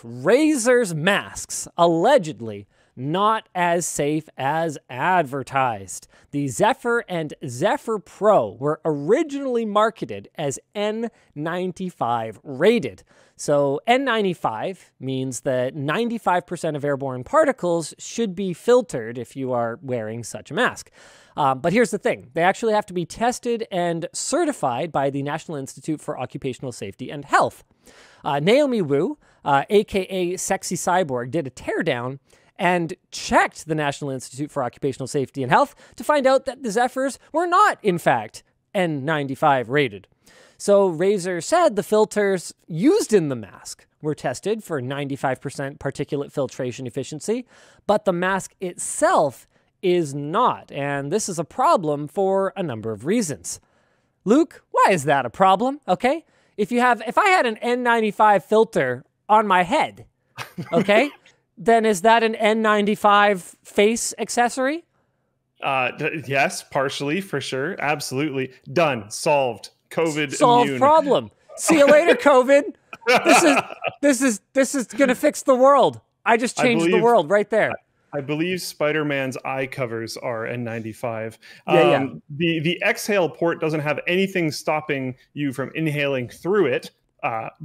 Razer's masks, allegedly not as safe as advertised. The Zephyr and Zephyr Pro were originally marketed as N95 rated. So N95 means that 95% of airborne particles should be filtered if you are wearing such a mask. But here's the thing. They actually have to be tested and certified by the National Institute for Occupational Safety and Health. Naomi Wu, a.k.a. Sexy Cyborg, did a teardown and checked the National Institute for Occupational Safety and Health to find out that the Zephyrs were not, in fact, N95 rated. So Razer said the filters used in the mask were tested for 95% particulate filtration efficiency, but the mask itself is not, and this is a problem for a number of reasons. Luke, why is that a problem? Okay, if I had an N95 filter on my head, okay, then is that an N95 face accessory? Yes, partially, for sure, absolutely. Done, solved. COVID solved immune. Problem. See you later, COVID. This is gonna fix the world. I just changed the world right there. I believe Spider-Man's eye covers are N95. Yeah. The exhale port doesn't have anything stopping you from inhaling through it.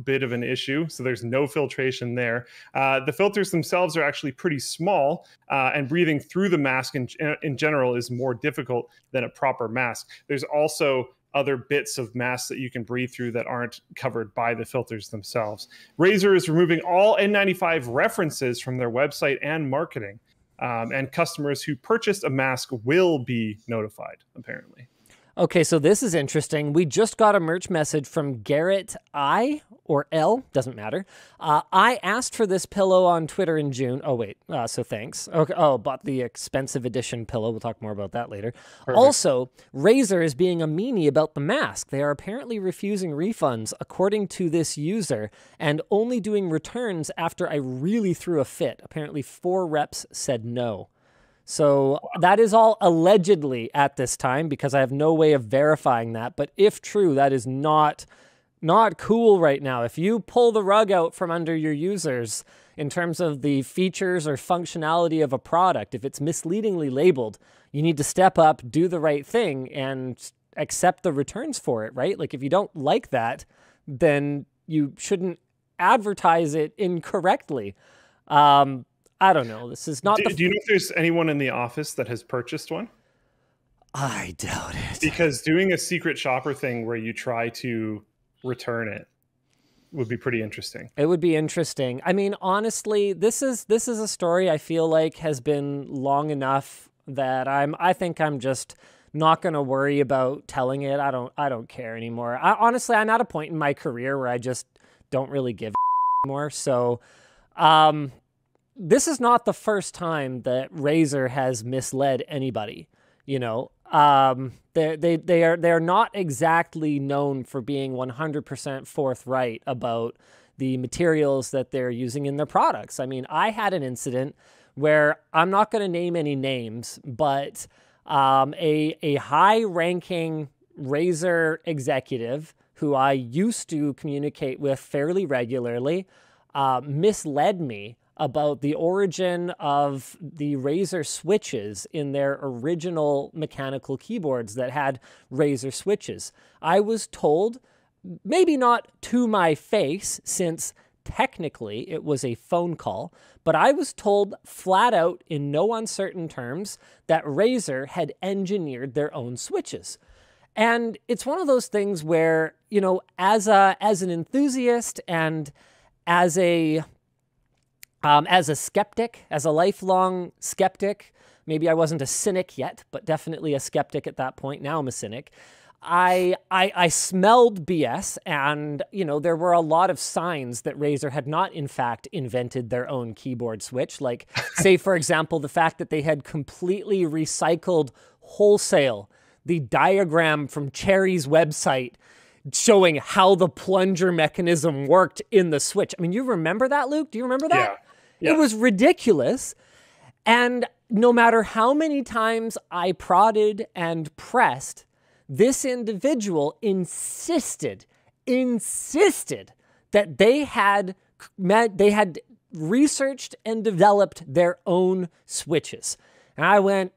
Bit of an issue, so there's no filtration there. The filters themselves are actually pretty small, and breathing through the mask in general is more difficult than a proper mask. There's also other bits of masks that you can breathe through that aren't covered by the filters themselves. Razer is removing all N95 references from their website and marketing. And customers who purchased a mask will be notified, apparently. Okay, so this is interesting. We just got a merch message from Garrett I or L, doesn't matter. I asked for this pillow on Twitter in June. Oh, wait, so thanks. Okay. Oh, bought the expensive edition pillow. We'll talk more about that later. Perfect. Also, Razer is being a meanie about the mask. They are apparently refusing refunds, according to this user, and only doing returns after I really threw a fit. Apparently 4 reps said no. So that is all allegedly at this time because I have no way of verifying that. But if true, that is not cool right now. If you pull the rug out from under your users in terms of the features or functionality of a product, if it's misleadingly labeled, you need to step up, do the right thing, and accept the returns for it, right? Like if you don't like that, then you shouldn't advertise it incorrectly. I don't know. This is not. Do you know if there's anyone in the office that has purchased one? I doubt it. Because doing a secret shopper thing where you try to return it would be pretty interesting. It would be interesting. I mean, honestly, this is a story I feel like has been long enough that I think I'm just not going to worry about telling it. I don't care anymore. Honestly, I'm at a point in my career where I just don't really give anymore. So, this is not the first time that Razer has misled anybody. You know, they are not exactly known for being 100% forthright about the materials that they're using in their products. I mean, I had an incident where I'm not going to name any names, but a high-ranking Razer executive who I used to communicate with fairly regularly misled me about the origin of the Razer switches in their original mechanical keyboards that had Razer switches. I was told, maybe not to my face, since technically it was a phone call, but I was told flat out in no uncertain terms that Razer had engineered their own switches. And it's one of those things where, you know, as an enthusiast and as a skeptic, as a lifelong skeptic, maybe I wasn't a cynic yet, but definitely a skeptic at that point. Now I'm a cynic. I smelled BS, and, you know, there were a lot of signs that Razer had not, in fact, invented their own keyboard switch. Like, say, for example, the fact that they had completely recycled wholesale the diagram from Cherry's website showing how the plunger mechanism worked in the switch. I mean, you remember that, Luke? Do you remember that? Yeah. It was ridiculous. And no matter how many times I prodded and pressed, this individual insisted that they had researched and developed their own switches. And I went,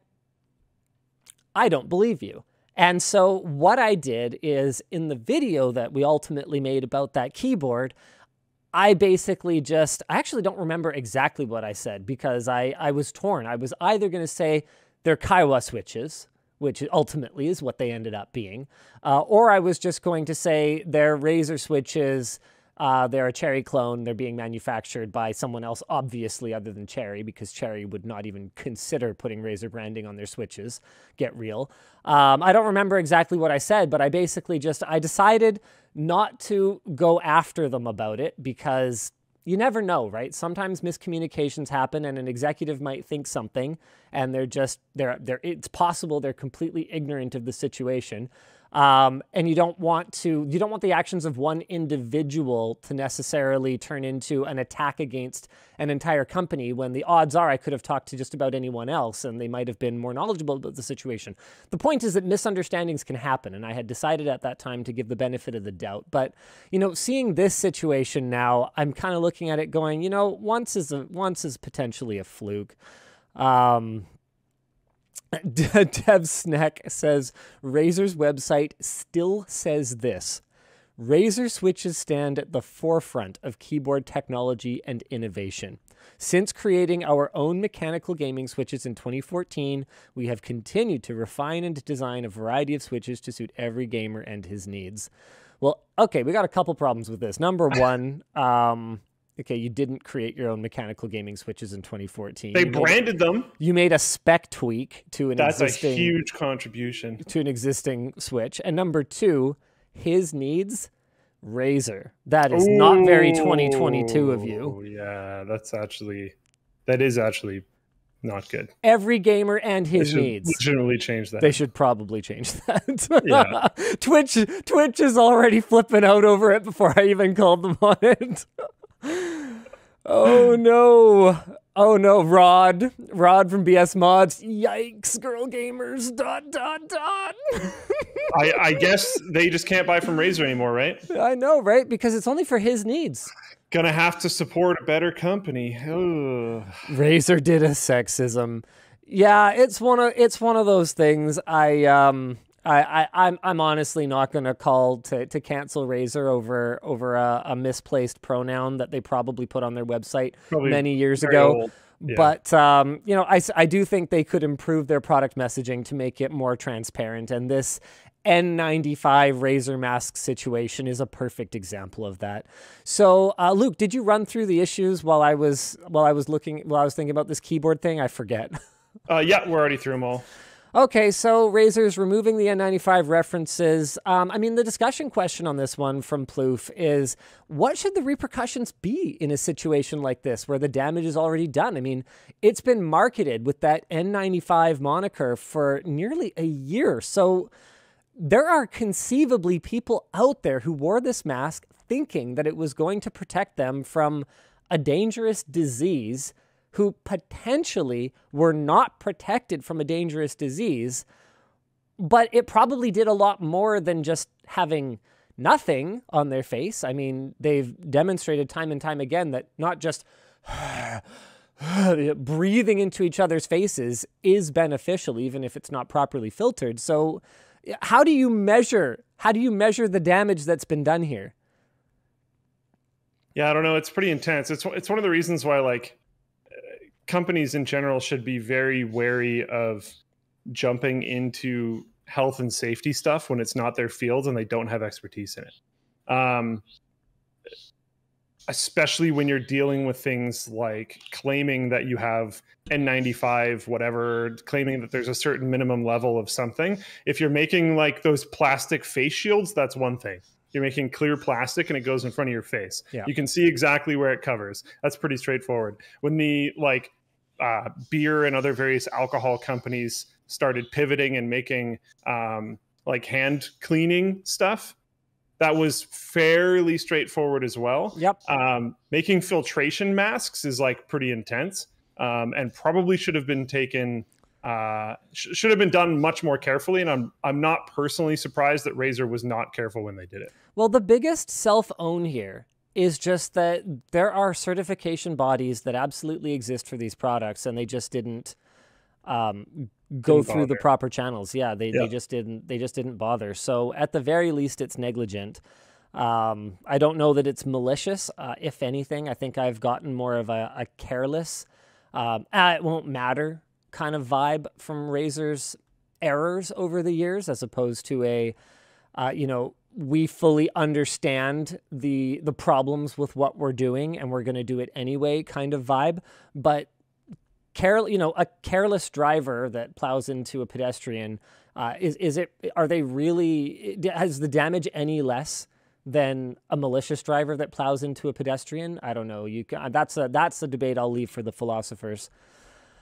I don't believe you. And so what I did is, in the video that we ultimately made about that keyboard, I basically I actually don't remember exactly what I said, because I was torn. I was either going to say they're Kaiwa switches, which ultimately is what they ended up being, or I was just going to say they're Razer switches. They're a Cherry clone. They're being manufactured by someone else, obviously, other than Cherry, because Cherry would not even consider putting Razer branding on their switches. Get real. I don't remember exactly what I said, but I basically I decided not to go after them about it, because you never know, right? Sometimes miscommunications happen, and an executive might think something, and it's possible they're completely ignorant of the situation. And you don't want the actions of one individual to necessarily turn into an attack against an entire company, when the odds are I could have talked to just about anyone else and they might have been more knowledgeable about the situation. The point is that misunderstandings can happen, and I had decided at that time to give the benefit of the doubt. But, seeing this situation now, I'm kind of looking at it going, once is potentially a fluke. Dev Snack says, Razer's website still says this: Razer switches stand at the forefront of keyboard technology and innovation. Since creating our own mechanical gaming switches in 2014, we have continued to refine and design a variety of switches to suit every gamer and his needs. Well, okay, we got a couple problems with this. Number one, okay, you didn't create your own mechanical gaming switches in 2014. They branded them. You made a spec tweak to an That's a huge contribution to an existing switch. And number two, his needs, Razer. That is not very 2022 of you. Yeah, that is actually not good. Every gamer and his needs. Legitimately change that. They should probably change that. Yeah. Twitch is already flipping out over it before I even called them on it. Oh no. Oh no, Rod from BS Mods. Yikes, girl gamers. ... I guess they just can't buy from Razer anymore, right? I know, right? Because it's only for his needs. Gonna have to support a better company. Ugh. Razer did a sexism. Yeah, it's one of those things. I'm honestly not going to call to cancel Razer over a misplaced pronoun that they probably put on their website many years ago. Yeah. But, I do think they could improve their product messaging to make it more transparent. And this N95 Razer mask situation is a perfect example of that. So, Luke, did you run through the issues while I was thinking about this keyboard thing? I forget. Yeah, we're already through them all. Okay, so Razer's removing the N95 references. The discussion question on this one from Ploof is, what should the repercussions be in a situation like this where the damage is already done? I mean, it's been marketed with that N95 moniker for nearly a year. So there are conceivably people out there who wore this mask thinking that it was going to protect them from a dangerous disease, who potentially were not protected from a dangerous disease, but it probably did a lot more than just having nothing on their face. I mean, they've demonstrated time and time again that not just breathing into each other's faces is beneficial, even if it's not properly filtered. So how do you measure the damage that's been done here? Yeah, I don't know. It's pretty intense. It's one of the reasons why, companies in general should be very wary of jumping into health and safety stuff when it's not their field and they don't have expertise in it. Especially when you're dealing with things like claiming that you have N95, whatever, claiming that there's a certain minimum level of something. If you're making those plastic face shields, that's one thing. You're making clear plastic and it goes in front of your face. Yeah. You can see exactly where it covers. That's pretty straightforward. When the beer and other various alcohol companies started pivoting and making hand cleaning stuff, that was fairly straightforward as well. Yep. Making filtration masks is pretty intense, and probably should have been taken. Should have been done much more carefully, and I'm not personally surprised that Razer was not careful when they did it. Well, the biggest self-own here is just that there are certification bodies that absolutely exist for these products, and they just didn't go through the proper channels. Yeah, they just didn't bother. So at the very least, it's negligent. I don't know that it's malicious. If anything, I think I've gotten more of a careless, it won't matter kind of vibe from Razer's errors over the years, as opposed to a, we fully understand the problems with what we're doing and we're going to do it anyway kind of vibe. But a careless driver that plows into a pedestrian, are they really, has the damage any less than a malicious driver that plows into a pedestrian? I don't know. That's a debate I'll leave for the philosophers.